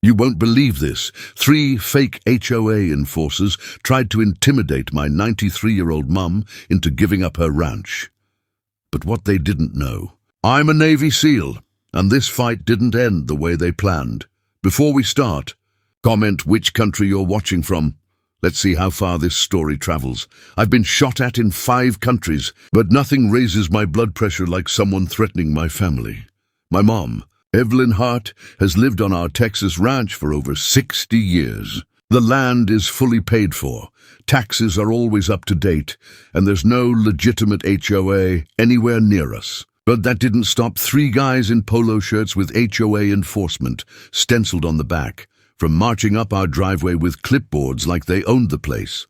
You won't believe this. 3 fake HOA enforcers tried to intimidate my 93-year-old mum into giving up her ranch. But what they didn't know, I'm a Navy SEAL, and this fight didn't end the way they planned. Before we start, comment which country you're watching from. Let's see how far this story travels. I've been shot at in 5 countries, but nothing raises my blood pressure like someone threatening my family. My mom, Evelyn Hart, has lived on our Texas ranch for over 60 years. The land is fully paid for, taxes are always up to date, and there's no legitimate HOA anywhere near us. But that didn't stop 3 guys in polo shirts with HOA enforcement stenciled on the back from marching up our driveway with clipboards like they owned the place.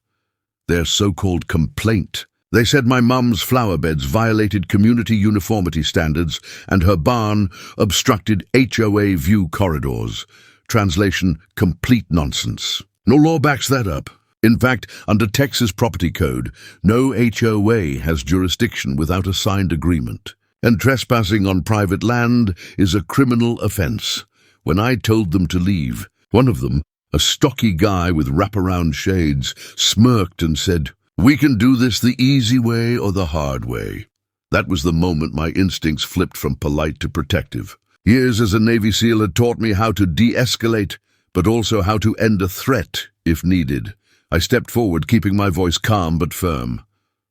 Their so-called complaint. They said my mum's flower beds violated community uniformity standards and her barn obstructed HOA view corridors. Translation, complete nonsense. No law backs that up. In fact, under Texas property code, no HOA has jurisdiction without a signed agreement. And trespassing on private land is a criminal offense. When I told them to leave, one of them, a stocky guy with wraparound shades, smirked and said, "We can do this the easy way or the hard way." That was the moment my instincts flipped from polite to protective. Years as a Navy SEAL had taught me how to de-escalate, but also how to end a threat if needed. I stepped forward, keeping my voice calm but firm.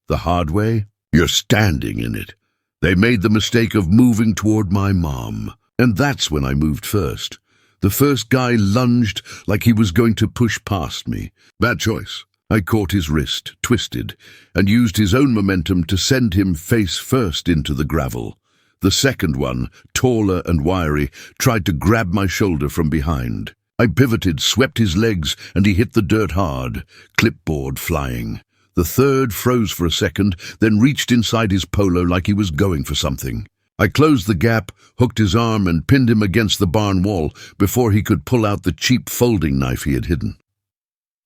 The hard way? You're standing in it. They made the mistake of moving toward my mom, and that's when I moved first. The first guy lunged like he was going to push past me. Bad choice. I caught his wrist, twisted, and used his own momentum to send him face first into the gravel. The second one, taller and wiry, tried to grab my shoulder from behind. I pivoted, swept his legs, and he hit the dirt hard, clipboard flying. The third froze for a second, then reached inside his polo like he was going for something. I closed the gap, hooked his arm, and pinned him against the barn wall before he could pull out the cheap folding knife he had hidden.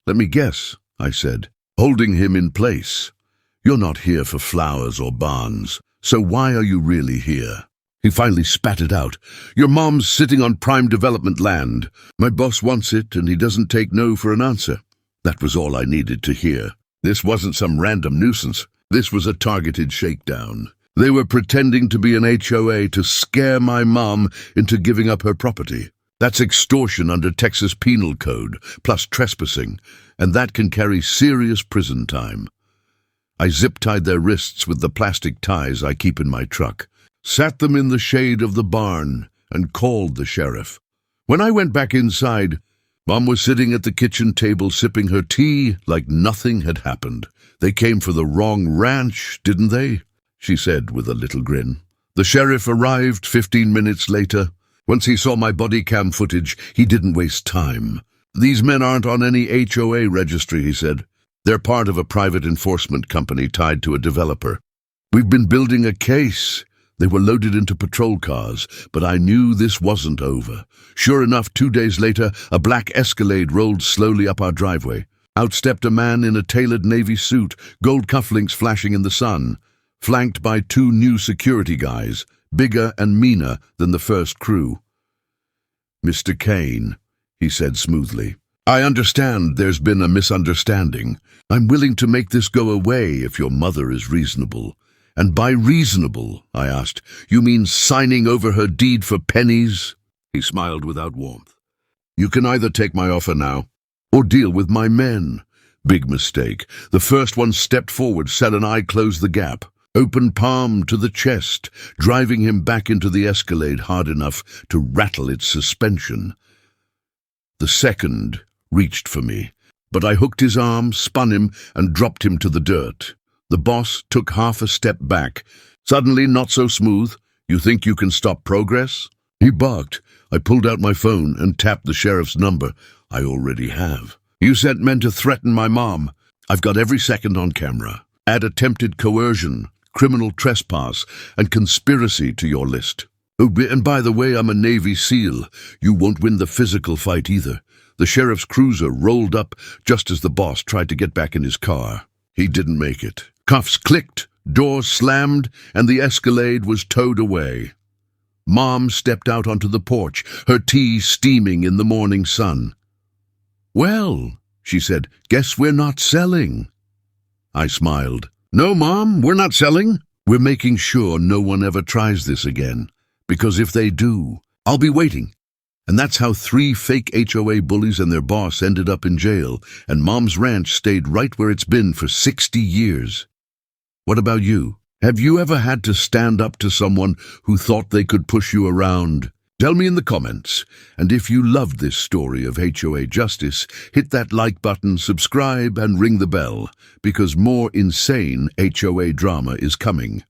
"Let me guess," I said, holding him in place. "You're not here for flowers or barns, so why are you really here?" He finally spat it out. "Your mom's sitting on prime development land. My boss wants it, and he doesn't take no for an answer." That was all I needed to hear. This wasn't some random nuisance. This was a targeted shakedown. They were pretending to be an HOA to scare my mom into giving up her property. That's extortion under Texas Penal Code, plus trespassing, and that can carry serious prison time. I zip-tied their wrists with the plastic ties I keep in my truck, sat them in the shade of the barn, and called the sheriff. When I went back inside, Mom was sitting at the kitchen table sipping her tea like nothing had happened. "They came for the wrong ranch, didn't they?" she said with a little grin. The sheriff arrived 15 minutes later. Once he saw my body cam footage, he didn't waste time. "These men aren't on any HOA registry," he said. "They're part of a private enforcement company tied to a developer. We've been building a case." They were loaded into patrol cars, but I knew this wasn't over. Sure enough, 2 days later, a black Escalade rolled slowly up our driveway. Out stepped a man in a tailored Navy suit, gold cufflinks flashing in the sun, flanked by 2 new security guys, bigger and meaner than the first crew. "Mr. Kane," he said smoothly, "I understand there's been a misunderstanding. I'm willing to make this go away if your mother is reasonable." "And by reasonable," I asked, "you mean signing over her deed for pennies?" He smiled without warmth. "You can either take my offer now, or deal with my men." Big mistake. The first one stepped forward, said, and I closed the gap. Open palm to the chest, driving him back into the Escalade hard enough to rattle its suspension. The second reached for me, but I hooked his arm, spun him, and dropped him to the dirt. The boss took half a step back. Suddenly, not so smooth. "You think you can stop progress?" He barked. I pulled out my phone and tapped the sheriff's number. "I already have." "You sent men to threaten my mom." "I've got every second on camera. Add attempted coercion, criminal trespass, and conspiracy to your list. Oh, and by the way, I'm a Navy SEAL. You won't win the physical fight either." The sheriff's cruiser rolled up just as the boss tried to get back in his car. He didn't make it. Cuffs clicked, doors slammed, and the Escalade was towed away. Mom stepped out onto the porch, her tea steaming in the morning sun. "Well," she said, "guess we're not selling." I smiled. "No, Mom, we're not selling. We're making sure no one ever tries this again. Because if they do, I'll be waiting." And that's how 3 fake HOA bullies and their boss ended up in jail, and Mom's ranch stayed right where it's been for 60 years. What about you? Have you ever had to stand up to someone who thought they could push you around? Tell me in the comments. And if you loved this story of HOA justice, hit that like button, subscribe, and ring the bell, because more insane HOA drama is coming.